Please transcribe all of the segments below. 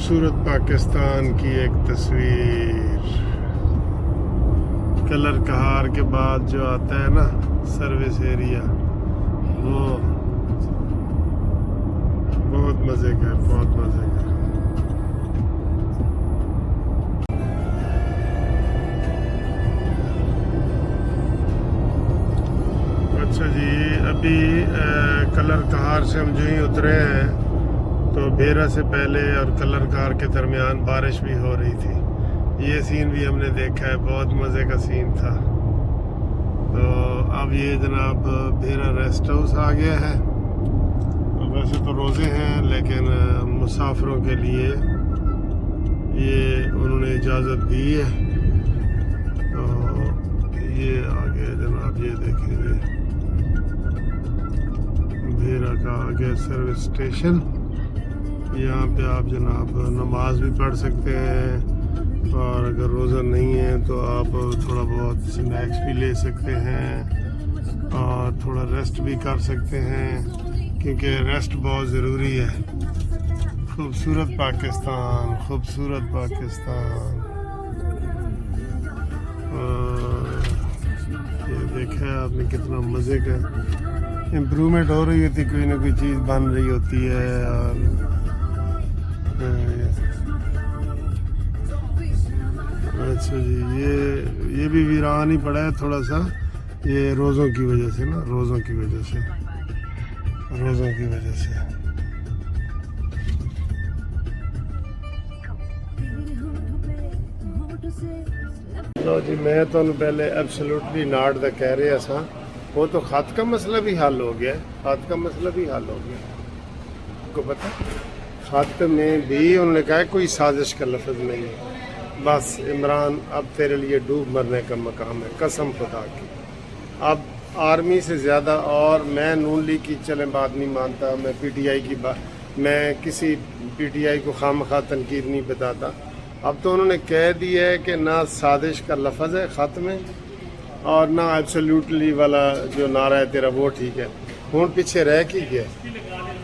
खूबसूरत पाकिस्तान की एक तस्वीर। कलर कहार के बाद जो आता है ना सर्विस एरिया, वो बहुत मज़े का है, बहुत मज़े का। अच्छा जी, अभी कलर कहार से हम जो ही उतरे हैं तो बेरा से पहले और कलर कार के दरमियान बारिश भी हो रही थी। ये सीन भी हमने देखा है, बहुत मज़े का सीन था। तो अब ये जनाब बेरा रेस्ट हाउस आ गया है। वैसे तो रोज़े हैं लेकिन मुसाफिरों के लिए ये उन्होंने इजाज़त दी है। तो ये आ गया जनाब, ये देखेंगे बेरा का आ गया सर्विस स्टेशन। यहाँ पे आप जनाब नमाज भी पढ़ सकते हैं और अगर रोज़ा नहीं है तो आप थोड़ा बहुत स्नैक्स भी ले सकते हैं और थोड़ा रेस्ट भी कर सकते हैं, क्योंकि रेस्ट बहुत ज़रूरी है। खूबसूरत पाकिस्तान, खूबसूरत पाकिस्तान। ये देखा आपने कितना मज़े का इम्प्रूवमेंट हो रही होती, कोई ना कोई चीज़ बन रही होती है। और अच्छा जी, ये भी वीरान ही पड़ा है थोड़ा सा, ये रोज़ों की वजह से ना, रोज़ों की वजह से। लो जी, मैं तो पहले एब्सोल्युटली नॉट दा कह रहा था, वो तो खत का मसला भी हल हो गया, खत का मसला भी हल हो गया। आपको पता, खत में भी उन्होंने कहा कोई साजिश का लफ्ज़ नहीं है, बस इमरान अब तेरे लिए डूब मरने का मकाम है, कसम खुदा की। अब आर्मी से ज़्यादा, और मैं नून लीग की चलें बात नहीं मानता, मैं पीटीआई की बात, मैं किसी पीटीआई को खामखा तनकीद नहीं बताता। अब तो उन्होंने कह दिया है कि ना साजिश का लफ्ज़ है ख़त में और ना एब्सोल्युटली वाला जो नारा है तेरा वो ठीक है। हूँ पीछे रह की गया,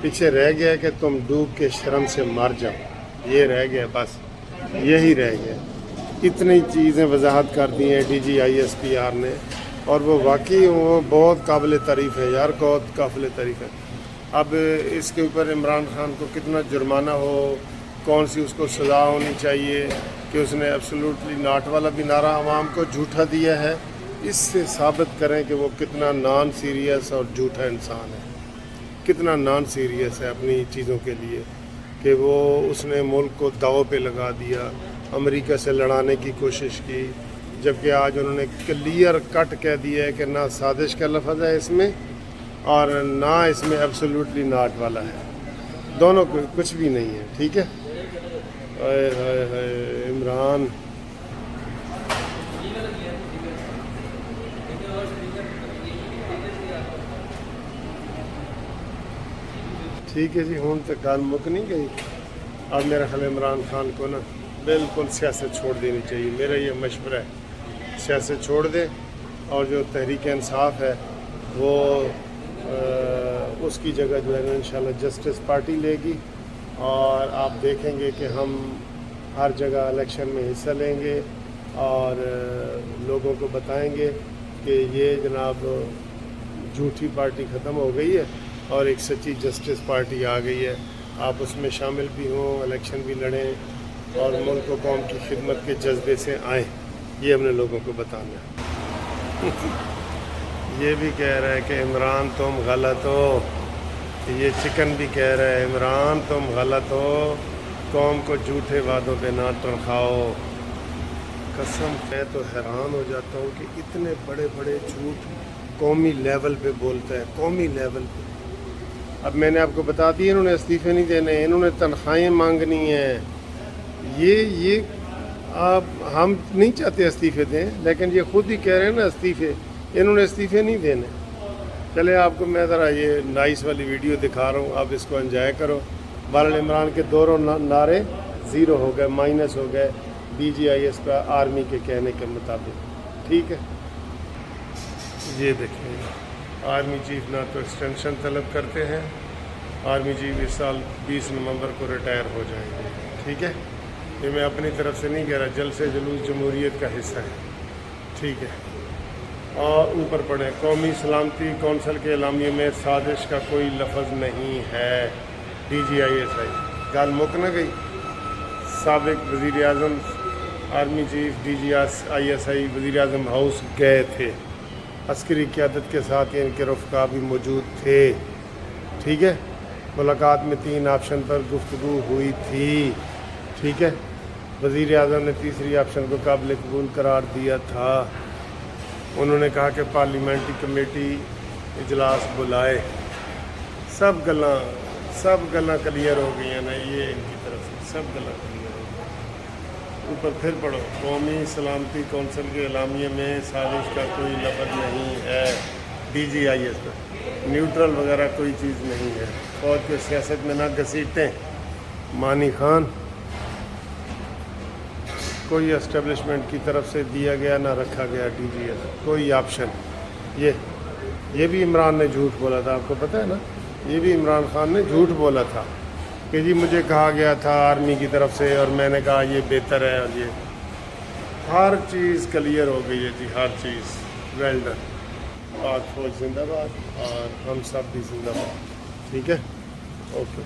पीछे रह गया कि तुम डूब के शर्म से मर जाओ, ये रह गया, बस यही रह गया। इतनी चीज़ें वजाहत कर दी हैं DGISPR ने, और वो वाकई वो बहुत काबिल तारीफ़ है यार, बहुत काबिल तारीफ़ है। अब इसके ऊपर इमरान खान को कितना जुर्माना हो, कौन सी उसको सज़ा होनी चाहिए कि उसने एब्सोल्युटली नॉट वाला भी नारा आवाम को झूठा दिया है, इससे साबित करें कि वो कितना नॉन सीरियस और झूठा इंसान है, कितना नॉन सीरियस है अपनी चीज़ों के लिए, कि वो उसने मुल्क को दाव पे लगा दिया, अमेरिका से लड़ाने की कोशिश की, जबकि आज उन्होंने क्लियर कट कह दिया है कि ना साजिश का लफ्ज़ है इसमें और ना इसमें एब्सोल्युटली नॉट वाला है, दोनों कुछ भी नहीं है। ठीक है, हाय हाय हाय इमरान। ठीक है जी, हूँ तो गल मुक नहीं गई। अब मेरा ख्याल इमरान खान को ना बिल्कुल सियासत छोड़ देनी चाहिए, मेरा ये मशवरा है, सियासत छोड़ दे और जो तहरीक इंसाफ है वो उसकी जगह जो है ना इंशाल्लाह जस्टिस पार्टी लेगी, और आप देखेंगे कि हम हर जगह इलेक्शन में हिस्सा लेंगे और लोगों को बताएंगे कि ये जनाब झूठी पार्टी ख़त्म हो गई है और एक सच्ची जस्टिस पार्टी आ गई है। आप उसमें शामिल भी हों, इलेक्शन भी लड़ें और मुल्क को कौम की खिदमत के जज्बे से आएँ, ये हमने लोगों को बताना है। ये भी कह रहा है कि इमरान तुम गलत हो, ये चिकन भी कह रहा है इमरान तुम गलत हो, कौम को झूठे वादों पे ना तनखाओ। कसम, मैं तो हैरान हो जाता हूँ कि इतने बड़े बड़े झूठ कौमी लेवल पे बोलता है, कौमी लेवल पे। अब मैंने आपको बता दिया, इन्होंने इस्तीफ़े नहीं देने, इन्होंने तनख्वाहें मांगनी हैं। ये आप हम नहीं चाहते इस्तीफ़े दें, लेकिन ये खुद ही कह रहे हैं ना इस्तीफ़े, इन्होंने इस्तीफ़े नहीं देने। चले आपको मैं ज़रा ये नाइस वाली वीडियो दिखा रहा हूँ, आप इसको एंजॉय करो। बहरहाल इमरान के दोनों नारे ज़ीरो हो गए, माइनस हो गए DGISPR आर्मी के कहने के मुताबिक। ठीक है, ये देखें आर्मी चीफ ना तो एक्सटेंशन तलब करते हैं, आर्मी चीफ इस साल 20 नवंबर को रिटायर हो जाएंगे। ٹھیک ہے، یہ میں اپنی طرف سے نہیں کہہ رہا، جلسے جلوس جمہوریت کا حصہ ہے، ٹھیک ہے۔ اور اوپر پڑھیں، قومی سلامتی کونسل کے اعلامیے میں سازش کا کوئی لفظ نہیں ہے۔ ڈی جی آئی ایس آئی گال مک نہ گئی، سابق وزیر اعظم army chief D G I S I وزیر اعظم ہاؤس گئے تھے، عسکری قیادت کے ساتھ ان کے رفقا بھی موجود تھے، ٹھیک ہے۔ ملاقات میں 3 آپشن پر گفتگو ہوئی تھی، ٹھیک ہے۔ وزیر اعظم نے تیسری آپشن کو قابل قبول قرار دیا تھا، انہوں نے کہا کہ پارلیمنٹری کمیٹی اجلاس بلائے۔ سب گلاں کلیئر ہو گئی ہیں نا، یہ ان کی طرف سے سب گلاں کلیئر ہو گئی۔ اوپر پھر پڑھو، قومی سلامتی کونسل کے اعلامیے میں سازش کا کوئی لفظ نہیں ہے، ڈی جی آئی ایس پر نیوٹرل وغیرہ کوئی چیز نہیں ہے، فوج کو سیاست میں نہ گھسیٹیں۔ مانی خان، کوئی اسٹیبلشمنٹ کی طرف سے دیا گیا نہ رکھا گیا ڈی جی ایس کوئی آپشن۔ یہ بھی عمران نے جھوٹ بولا تھا، آپ کو پتہ ہے نا، یہ بھی عمران خان نے جھوٹ بولا تھا کہ جی مجھے کہا گیا تھا آرمی کی طرف سے اور میں نے کہا یہ بہتر ہے، اور یہ ہر چیز کلیئر ہو گئی ہے جی، ہر چیز۔ ویل ڈن، پاک فوج زندہ باد اور ہم سب بھی زندہ باد، ٹھیک ہے، اوکے۔